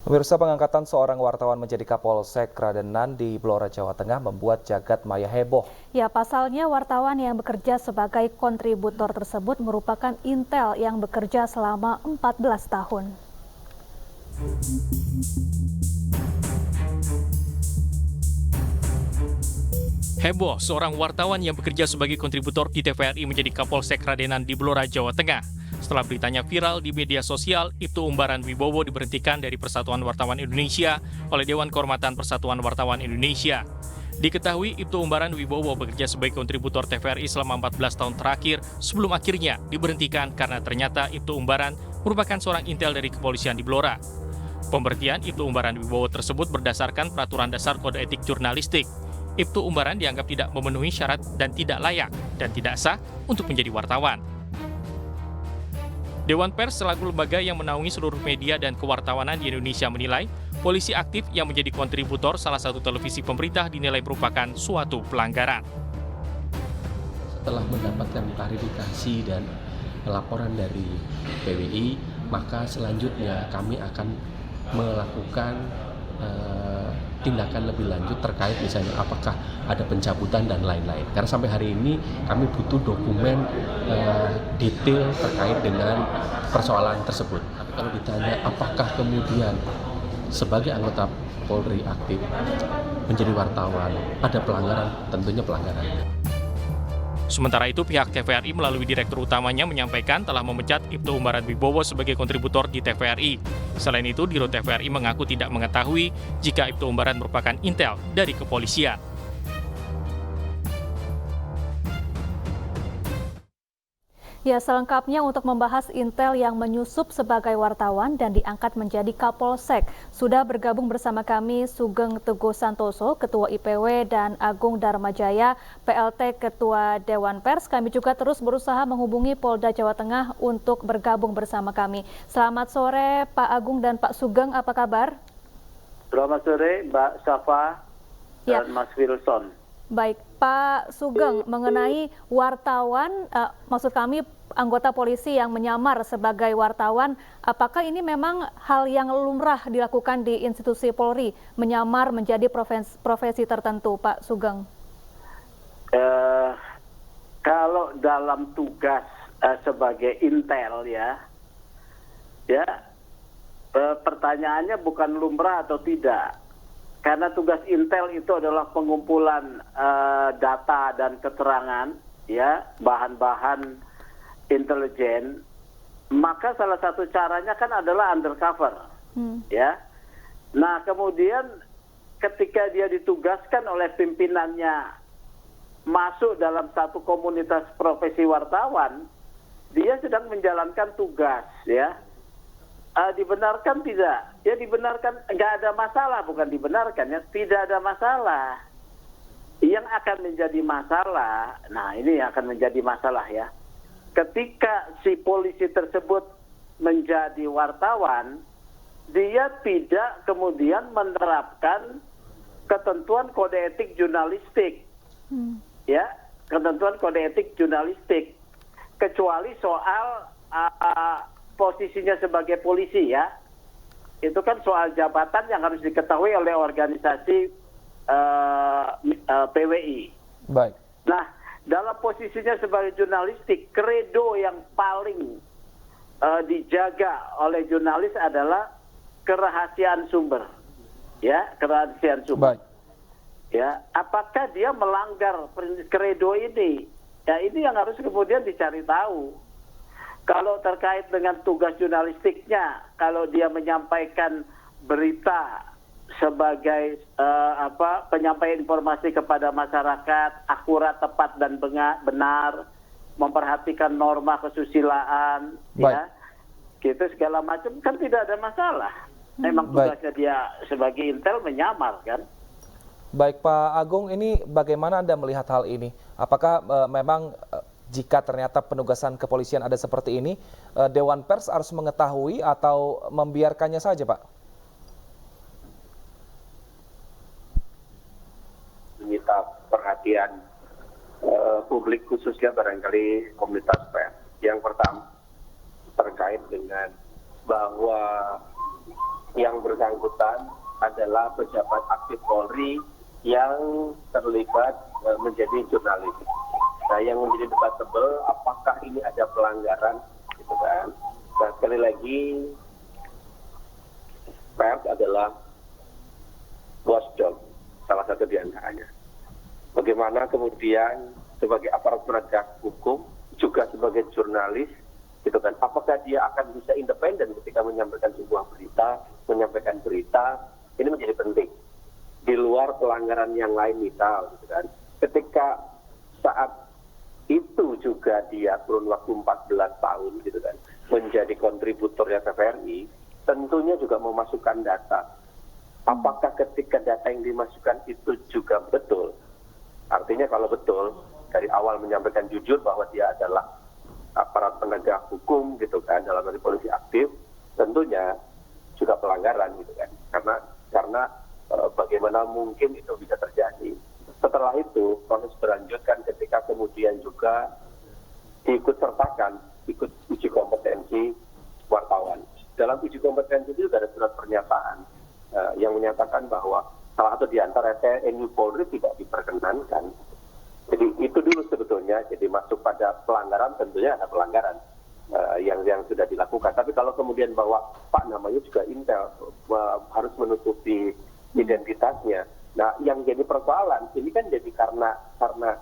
Pemirsa, pengangkatan seorang wartawan menjadi Kapolsek Kradenan di Blora, Jawa Tengah membuat jagat maya heboh. Ya, pasalnya wartawan yang bekerja sebagai kontributor tersebut merupakan intel yang bekerja selama 14 tahun. Heboh, seorang wartawan yang bekerja sebagai kontributor di TVRI menjadi Kapolsek Kradenan di Blora, Jawa Tengah. Setelah beritanya viral di media sosial, Ibtu Umbaran Wibowo diberhentikan dari Persatuan Wartawan Indonesia oleh Dewan Kehormatan Persatuan Wartawan Indonesia. Diketahui Ibtu Umbaran Wibowo bekerja sebagai kontributor TVRI selama 14 tahun terakhir sebelum akhirnya diberhentikan karena ternyata Ibtu Umbaran merupakan seorang intel dari kepolisian di Blora. Pemberhentian Ibtu Umbaran Wibowo tersebut berdasarkan Peraturan Dasar Kode Etik Jurnalistik. Ibtu Umbaran dianggap tidak memenuhi syarat dan tidak layak dan tidak sah untuk menjadi wartawan. Dewan Pers selaku lembaga yang menaungi seluruh media dan kewartawanan di Indonesia menilai polisi aktif yang menjadi kontributor salah satu televisi pemerintah dinilai merupakan suatu pelanggaran. Setelah mendapatkan klarifikasi dan laporan dari PWI, maka selanjutnya kami akan melakukan tindakan lebih lanjut terkait misalnya apakah ada pencabutan dan lain-lain. Karena sampai hari ini kami butuh dokumen detail terkait dengan persoalan tersebut. Tapi kalau ditanya apakah kemudian sebagai anggota Polri aktif menjadi wartawan ada pelanggaran, tentunya pelanggaran. Sementara itu, pihak TVRI melalui direktur utamanya menyampaikan telah memecat Ibtu Umbaran Wibowo sebagai kontributor di TVRI. Selain itu, Dirut TVRI mengaku tidak mengetahui jika Ibtu Umbaran merupakan intel dari kepolisian. Ya, selengkapnya untuk membahas intel yang menyusup sebagai wartawan dan diangkat menjadi Kapolsek, sudah bergabung bersama kami Sugeng Teguh Santoso, Ketua IPW, dan Agung Darmajaya, PLT Ketua Dewan Pers. Kami juga terus berusaha menghubungi Polda Jawa Tengah untuk bergabung bersama kami. Selamat sore Pak Agung dan Pak Sugeng, apa kabar? Selamat sore Mbak Safa dan Mas Wilson. Baik, Pak Sugeng, mengenai wartawan, maksud kami anggota polisi yang menyamar sebagai wartawan, apakah ini memang hal yang lumrah dilakukan di institusi Polri, menyamar menjadi profesi tertentu, Pak Sugeng? Kalau dalam tugas sebagai intel pertanyaannya bukan lumrah atau tidak. Karena tugas intel itu adalah pengumpulan data dan keterangan, bahan-bahan intelijen, maka salah satu caranya kan adalah undercover, Nah, kemudian ketika dia ditugaskan oleh pimpinannya masuk dalam satu komunitas profesi wartawan, dia sedang menjalankan tugas, dibenarkan tidak? Ya dibenarkan, nggak ada masalah, bukan dibenarkan ya, tidak ada masalah. Yang akan menjadi masalah, nah ini akan menjadi masalah ya. Ketika si polisi tersebut menjadi wartawan, dia tidak kemudian menerapkan ketentuan kode etik jurnalistik, ketentuan kode etik jurnalistik, kecuali soal posisinya sebagai polisi itu kan soal jabatan yang harus diketahui oleh organisasi PWI. Baik. Nah, dalam posisinya sebagai jurnalistik, kredo yang paling dijaga oleh jurnalis adalah kerahasiaan sumber, kerahasiaan sumber. Baik. Apakah dia melanggar kredo ini? Ya, ini yang harus kemudian dicari tahu. Kalau terkait dengan tugas jurnalistiknya, kalau dia menyampaikan berita sebagai penyampaian informasi kepada masyarakat, akurat, tepat, dan benar, memperhatikan norma kesusilaan, gitu segala macam, kan tidak ada masalah. Memang tugasnya dia sebagai intel menyamar, kan? Baik, Pak Agung, ini bagaimana Anda melihat hal ini? Apakah memang jika ternyata penugasan kepolisian ada seperti ini, Dewan Pers harus mengetahui atau membiarkannya saja, Pak? Menyita perhatian publik, khususnya barangkali komunitas pers. Yang pertama terkait dengan bahwa yang bersangkutan adalah pejabat aktif Polri yang terlibat menjadi jurnalis. Nah, yang menjadi debatable apakah ini ada pelanggaran, gitu kan? Nah, sekali lagi pers adalah watchdog, salah satu di antaranya. Bagaimana kemudian sebagai aparat penegak hukum, juga sebagai jurnalis, gitu kan? Apakah dia akan bisa independen ketika menyampaikan sebuah berita, menyampaikan berita? Ini menjadi penting. Di luar pelanggaran yang lain misal, gitu kan? Ketika saat itu juga dia kurun waktu 14 tahun, gitu kan, menjadi kontributornya TVRI, tentunya juga memasukkan data. Apakah ketika data yang dimasukkan itu juga betul? Artinya kalau betul, dari awal menyampaikan jujur bahwa dia adalah aparat penegak hukum, gitu kan, dalam arti polisi aktif, tentunya juga pelanggaran, gitu kan, karena bagaimana mungkin itu bisa terjadi. Setelah itu proses berlanjutkan ketika kemudian juga ikut uji kompetensi wartawan. Dalam uji kompetensi itu ada surat pernyataan yang menyatakan bahwa salah satu di antara TNI Polri tidak diperkenankan. Jadi itu dulu sebetulnya, jadi masuk pada pelanggaran, tentunya ada pelanggaran yang sudah dilakukan. Tapi kalau kemudian bahwa Pak namanya juga Intel harus menutupi identitasnya, nah yang jadi persoalan ini kan jadi karena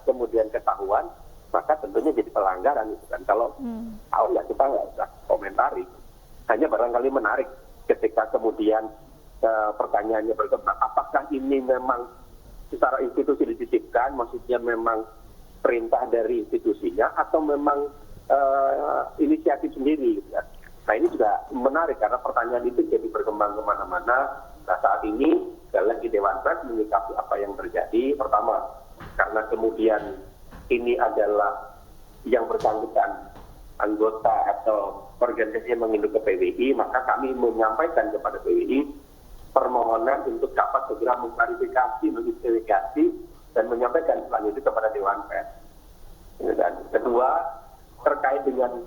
kemudian ketahuan, maka tentunya jadi pelanggaran, itu kan. Kalau tahu ya kita nggak usah komentari, hanya barangkali menarik ketika kemudian pertanyaannya berkembang, apakah ini memang secara institusi dititipkan, maksudnya memang perintah dari institusinya atau memang inisiatif sendiri, gitu kan. Nah ini juga menarik karena pertanyaan itu jadi berkembang kemana-mana. Nah saat ini sekali lagi Dewan Pers menyikapi apa yang terjadi. Pertama, karena kemudian ini adalah yang bersangkutan anggota atau organisasi yang menginduk ke PWI, maka kami menyampaikan kepada PWI permohonan untuk dapat segera mengklarifikasi, menginvestigasi, dan menyampaikan selanjutnya kepada Dewan Pers. Dan kedua, terkait dengan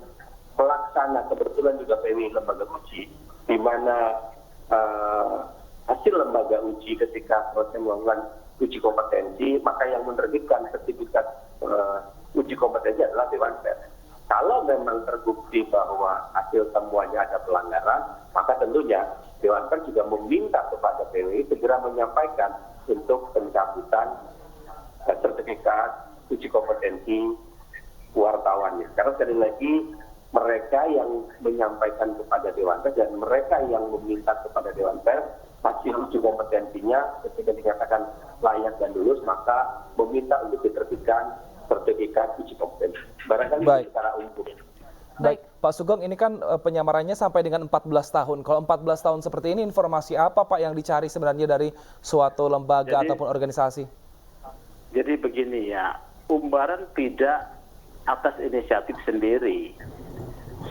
pelaksana, kebetulan juga PWI lembaga uji, di mana hasil lembaga uji ketika proses melakukan uji kompetensi, maka yang menerbitkan sertifikat uji kompetensi adalah Dewan Pers. Kalau memang terbukti bahwa hasil temuannya ada pelanggaran, maka tentunya Dewan Pers juga meminta kepada PWI segera menyampaikan untuk pencabutan sertifikat uji kompetensi wartawannya. Karena sekali lagi mereka yang menyampaikan kepada Dewan Pers dan mereka yang meminta kepada Dewan Pers hasil uji kompetensinya ketika dinyatakan layak dan lulus, maka meminta untuk diterbitkan sertifikat uji kompetensi. Barangkali secara umum. Baik, Pak Sugeng, ini kan penyamarannya sampai dengan 14 tahun. Kalau 14 tahun seperti ini, informasi apa Pak yang dicari sebenarnya dari suatu lembaga ataupun organisasi? Jadi begini ya, Umbaran tidak atas inisiatif sendiri.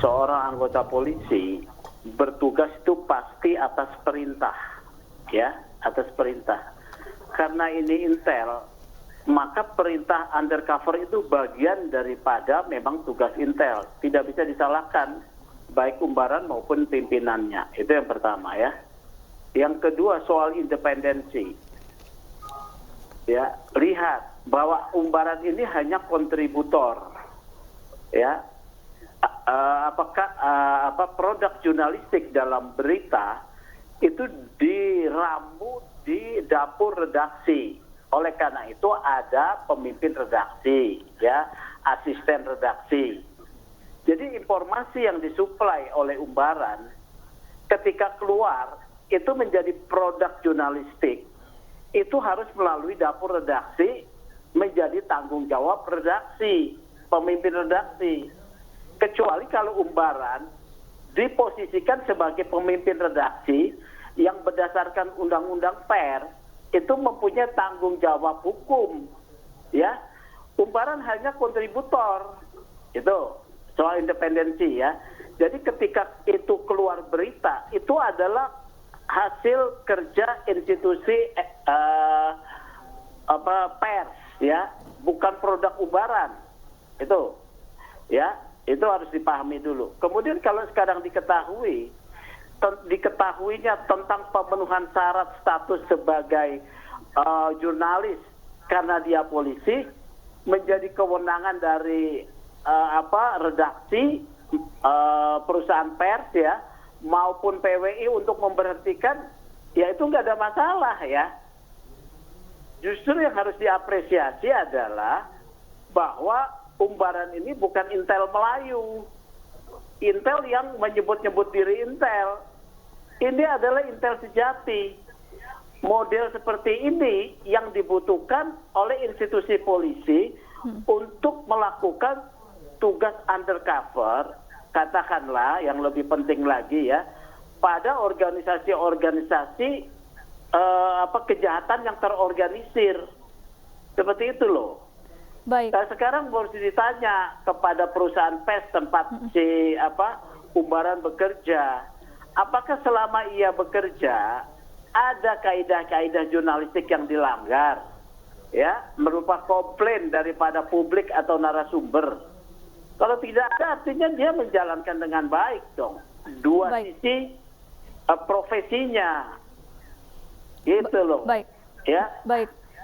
Seorang anggota polisi bertugas itu pasti atas perintah, ya, atas perintah. Karena ini intel, maka perintah undercover itu bagian daripada memang tugas intel. Tidak bisa disalahkan baik Umbaran maupun pimpinannya. Itu yang pertama ya. Yang kedua soal independensi. Ya, lihat bahwa Umbaran ini hanya kontributor. Ya. Apakah produk jurnalistik dalam berita itu diramu di dapur redaksi. Oleh karena itu ada pemimpin redaksi, ya, asisten redaksi. Jadi informasi yang disuplai oleh Umbaran ketika keluar itu menjadi produk jurnalistik, itu harus melalui dapur redaksi menjadi tanggung jawab redaksi, pemimpin redaksi. Kecuali kalau Umbaran diposisikan sebagai pemimpin redaksi yang berdasarkan undang-undang pers itu mempunyai tanggung jawab hukum, ya. Umbaran hanya kontributor, itu soal independensi ya. Jadi ketika itu keluar berita, itu adalah hasil kerja institusi pers, ya, bukan produk Umbaran, itu, ya, itu harus dipahami dulu. Kemudian kalau sekarang diketahui diketahuinya tentang pemenuhan syarat status sebagai jurnalis karena dia polisi menjadi kewenangan dari redaksi perusahaan pers ya maupun PWI untuk memberhentikan, ya itu nggak ada masalah ya. Justru yang harus diapresiasi adalah bahwa umbaran ini bukan Intel Melayu, Intel yang menyebut-nyebut diri Intel. Ini adalah Intel sejati. Model seperti ini yang dibutuhkan oleh institusi polisi untuk melakukan tugas undercover, katakanlah yang lebih penting lagi ya, pada organisasi-organisasi kejahatan yang terorganisir. Seperti itu loh. Baik. Nah, sekarang harus ditanya kepada perusahaan pers tempat si umbaran bekerja, apakah selama ia bekerja ada kaidah-kaidah jurnalistik yang dilanggar, ya, berupa komplain daripada publik atau narasumber. Kalau tidak ada, artinya dia menjalankan dengan baik dong dua sisi profesinya, gitu loh. Baik. Ya.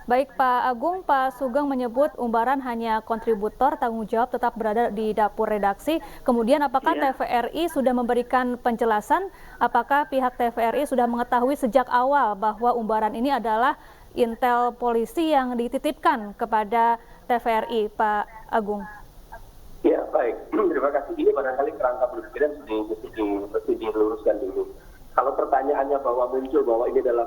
Baik Pak Agung, Pak Sugeng menyebut umbaran hanya kontributor, tanggung jawab tetap berada di dapur redaksi. Kemudian apakah TVRI sudah memberikan penjelasan, apakah pihak TVRI sudah mengetahui sejak awal bahwa umbaran ini adalah intel polisi yang dititipkan kepada TVRI, Pak Agung? Ya, baik. Terima kasih. Ini barangkali kerangka berpikir mesti diluruskan dulu. Kalau pertanyaannya bahwa muncul bahwa ini adalah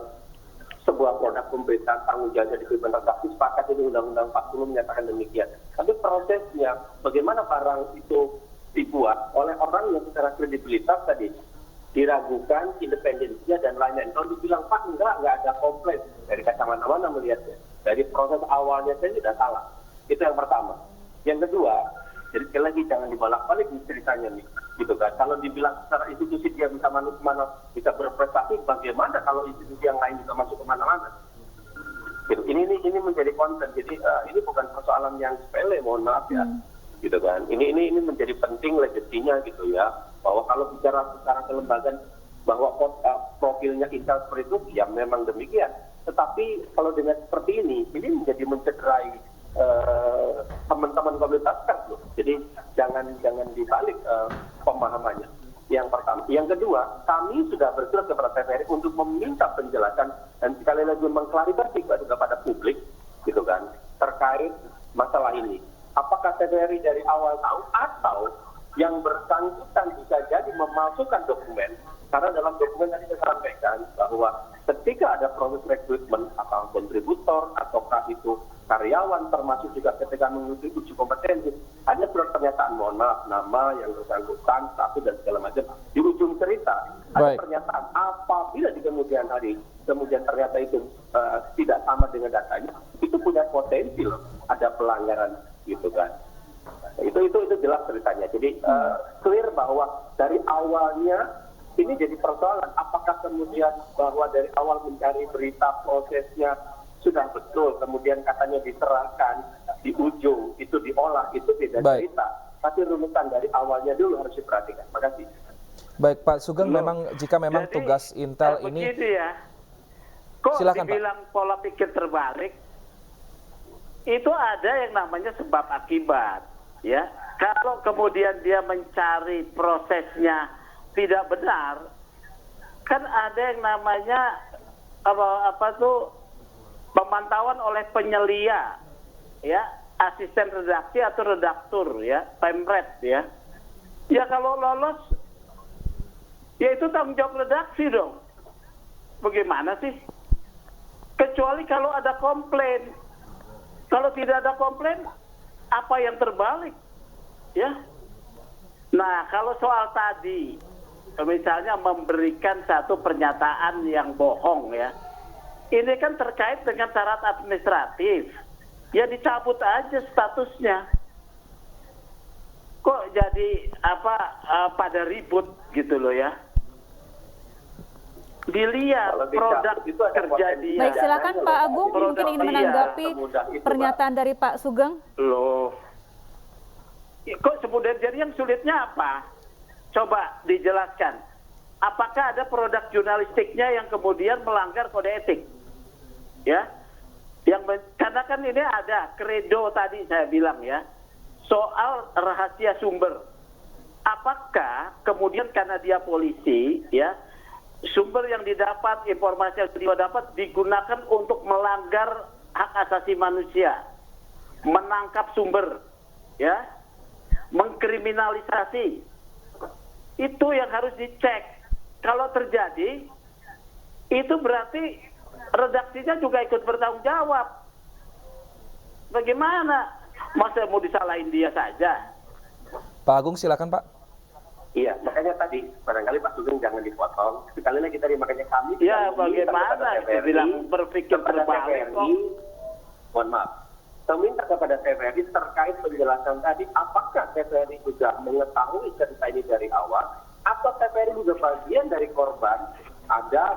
sebuah produk pemberitaan tanggung jawabnya di redaksi, sepakat ini Undang-Undang 40 menyatakan demikian. Tapi prosesnya, bagaimana barang itu dibuat oleh orang yang secara kredibilitas tadi diragukan independensinya dan lain-lain. Kalau dibilang Pak enggak ada komplain dari kacamata mana melihatnya. Dari proses awalnya saya tidak salah. Itu yang pertama. Yang kedua, jadi sekali lagi jangan dibolak-balik ceritanya nih, gitu kan. Kalau dibilang secara institusi dia bisa mana bisa berprestasi, bagaimana kalau institusi yang lain juga masuk kemana-mana? Gitu. Ini menjadi konten. Jadi ini bukan persoalan yang sepele, mohon maaf ya, gitu kan. Ini menjadi penting legasinya gitu ya, bahwa kalau bicara secara kelembagaan bahwa profilnya Intel seperti itu, ya memang demikian. Tetapi kalau dengan seperti ini menjadi mencederai teman-teman komunitas pers loh. Jadi jangan dibalik pemahamannya. Yang pertama, yang kedua, kami sudah bersurat kepada TVRI untuk meminta penjelasan dan sekali lagi mengklarifikasi kepada publik, gitu kan, terkait masalah ini. Apakah TVRI dari awal tahu atau yang bersangkutan bisa jadi memalsukan dokumen? Karena dalam dokumen tadi saya sampaikan bahwa ketika ada proses rekrutmen atau kontributor ataukah itu karyawan, termasuk juga ketika mengikuti uji kompetensi, ada surat pernyataan mohon maaf nama yang bersangkutan, status dan segala macam. Di ujung cerita ada pernyataan apabila di kemudian hari kemudian ternyata itu tidak sama dengan datanya, itu punya potensi loh ada pelanggaran, gitu kan. Itu jelas ceritanya. Jadi clear bahwa dari awalnya ini jadi persoalan. Apakah kemudian bahwa dari awal mencari berita prosesnya sudah betul, kemudian katanya diterangkan di ujung itu diolah, itu beda cerita. Tapi runutan dari awalnya dulu harus diperhatikan. Terima kasih. Baik Pak Sugeng, jika memang jadi, tugas Intel ini ya. Kok silakan, dibilang Pak. Pola pikir terbalik? Itu ada yang namanya sebab akibat, ya. Kalau kemudian dia mencari prosesnya tidak benar, kan ada yang namanya pemantauan oleh penyelia, ya, asisten redaksi atau redaktur, ya, pemret, ya. Ya kalau lolos, ya itu tanggung jawab redaksi dong. Bagaimana sih? Kecuali kalau ada komplain. Kalau tidak ada komplain, apa yang terbalik, ya? Nah, kalau soal tadi, misalnya memberikan satu pernyataan yang bohong, ya. Ini kan terkait dengan syarat administratif. Ya dicabut aja statusnya. Kok jadi pada ribut gitu loh ya. Dilihat produk kerja dia. Baik, silakan Pak Agung mungkin ingin menanggapi pernyataan dari Pak Sugeng. Loh. Kok semudah jadi yang sulitnya apa? Coba dijelaskan. apakah ada produk jurnalistiknya yang kemudian melanggar kode etik? Ya, karena kan ini ada kredo tadi saya bilang ya, soal rahasia sumber. Apakah kemudian karena dia polisi, ya, sumber yang didapat, informasi yang dia dapat digunakan untuk melanggar hak asasi manusia, menangkap sumber, ya, mengkriminalisasi. Itu yang harus dicek. Kalau terjadi, itu berarti redaksinya juga ikut bertanggung jawab. Bagaimana? Masa mau disalahin dia saja? Pak Agung, silakan Pak. Iya, makanya tadi barangkali Pak Sugeng jangan dipotong. Sekali lagi tadi makanya kami Ya, bagaimana bilang berpikir terbalik kok. Mohon maaf. Saya minta kepada TVRI terkait penjelasan tadi, apakah TVRI juga mengetahui cerita ini dari awal, atau TVRI juga bagian dari korban ada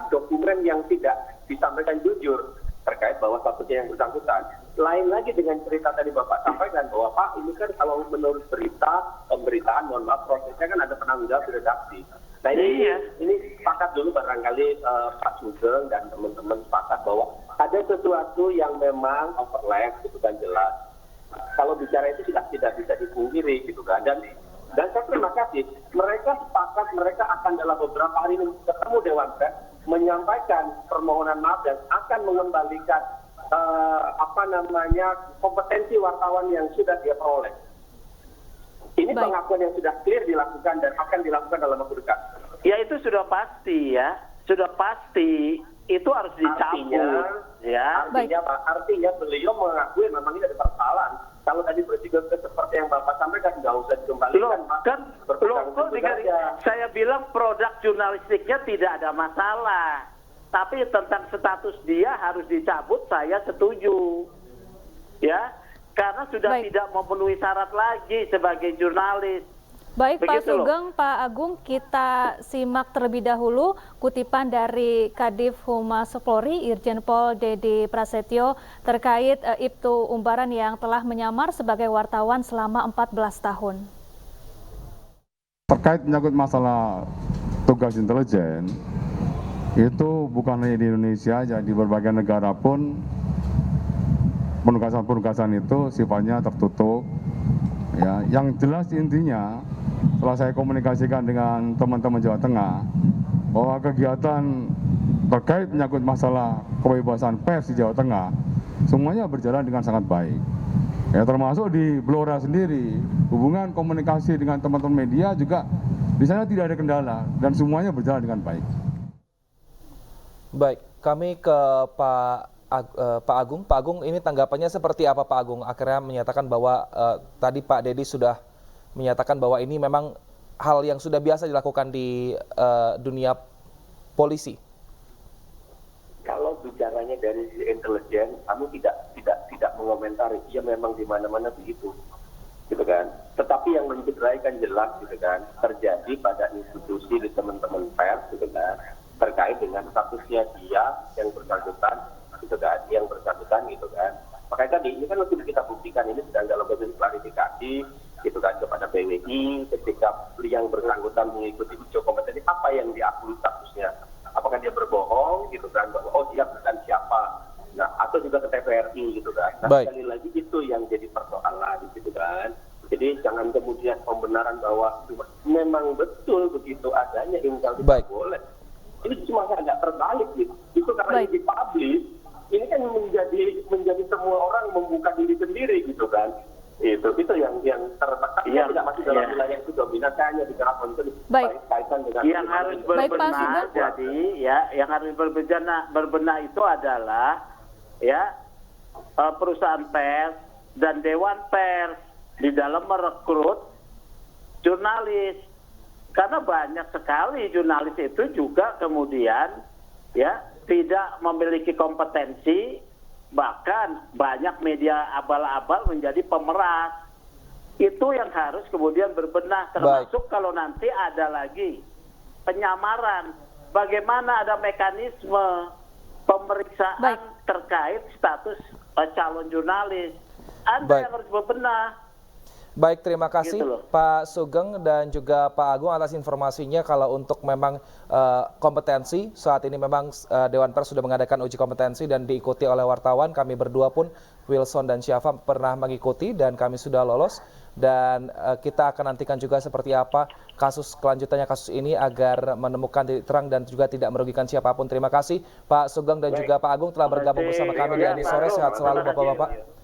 dokumen yang tidak disampaikan jujur terkait bahwa statusnya yang bersangkutan. Lain lagi dengan cerita tadi Bapak sampaikan bahwa Pak ini kan kalau menurut pemberitaan, mohon maaf, prosesnya kan ada penanggung jawab di redaksi. Nah ini sepakat dulu barangkali Pak Sugeng dan teman-teman sepakat bahwa ada sesuatu yang memang overlap gitu kan, jelas. Kalau bicara itu tidak bisa dipungkiri gitu kan. Dan saya terima kasih, mereka sepakat, mereka akan dalam beberapa hari ini ketemu Dewan Pers, menyampaikan permohonan maaf dan akan mengembalikan kompetensi wartawan yang sudah dia peroleh. Ini pengakuan yang sudah clear dilakukan dan akan dilakukan dalam waktu dekat. Ya itu sudah pasti ya, sudah pasti itu harus dicabut. Artinya beliau mengakui memang ini ada persalahan. Kalau tadi bersikap seperti yang Bapak sampaikan, nggak usah dikembalikan. Saya bilang produk jurnalistiknya tidak ada masalah. Tapi tentang status dia harus dicabut, saya setuju. Ya, karena sudah tidak memenuhi syarat lagi sebagai jurnalis. Baik Pak Begitu Sugeng, Pak Agung, kita simak terlebih dahulu kutipan dari Kadif Humas Polri, Irjen Pol Dedi Prasetyo terkait Ibtu Umbaran yang telah menyamar sebagai wartawan selama 14 tahun. Terkait menyangkut masalah tugas intelijen, itu bukan hanya di Indonesia, jadi di berbagai negara pun penugasan-penugasan itu sifatnya tertutup. Ya, yang jelas intinya, setelah saya komunikasikan dengan teman-teman Jawa Tengah, bahwa kegiatan terkait menyangkut masalah kebebasan pers di Jawa Tengah, semuanya berjalan dengan sangat baik. Ya, termasuk di Blora sendiri, hubungan komunikasi dengan teman-teman media juga di sana tidak ada kendala dan semuanya berjalan dengan baik. Baik, kami ke Pak Agung. Pak Agung, ini tanggapannya seperti apa Pak Agung? Akhirnya menyatakan bahwa tadi Pak Dedi sudah menyatakan bahwa ini memang hal yang sudah biasa dilakukan di dunia polisi. Kalau bicaranya dari sisi intelijen, kami tidak mengomentari. Ya memang di mana-mana begitu, gitu kan. Tetapi yang mencederaikan jelas, gitu kan, terjadi pada institusi di teman-teman pers, gitu kan, terkait dengan statusnya dia yang bersangkutan, gitu kan, gitu kan. Makanya tadi ini kan sudah kita buktikan, ini sedang dalam proses klarifikasi, gitu kan, kepada PWI ketika yang bersangkutan mengikuti uji kompetensi apa yang diakui statusnya. Apakah dia berbohong, gitu kan, bahwa dia bukan siapa. Nah, atau juga ke TVRI, gitu kan. Nah, sekali lagi itu yang jadi persoalan, gitu kan. Jadi jangan kemudian pembenaran bahwa memang betul begitu adanya intel tidak boleh. Ini cuma agak terbalik, gitu. Itu karena ini dipublish, ini kan menjadi semua orang membuka diri sendiri, gitu kan. Itu yang tertekan tidak masuk dalam wilayah itu dominan, saya hanya bicara konten kaitan dengan yang harus berbenah. Jadi yang harus berbenah itu adalah perusahaan pers dan dewan pers di dalam merekrut jurnalis, karena banyak sekali jurnalis itu juga kemudian tidak memiliki kompetensi. Bahkan banyak media abal-abal menjadi pemeras. Itu yang harus kemudian berbenah, termasuk kalau nanti ada lagi penyamaran. Bagaimana ada mekanisme pemeriksaan terkait status calon jurnalis. Ada yang harus berbenah. Baik, terima kasih Gitu loh. Pak Sugeng dan juga Pak Agung atas informasinya. Kalau untuk memang kompetensi, saat ini memang Dewan Pers sudah mengadakan uji kompetensi dan diikuti oleh wartawan. Kami berdua pun, Wilson dan Syafa, pernah mengikuti dan kami sudah lolos. Dan kita akan nantikan juga seperti apa kasus kelanjutannya kasus ini agar menemukan titik terang dan juga tidak merugikan siapapun. Terima kasih Pak Sugeng dan juga Pak Agung telah bergabung bersama kami di Eni Sore. Sehat selalu Bapak-Bapak.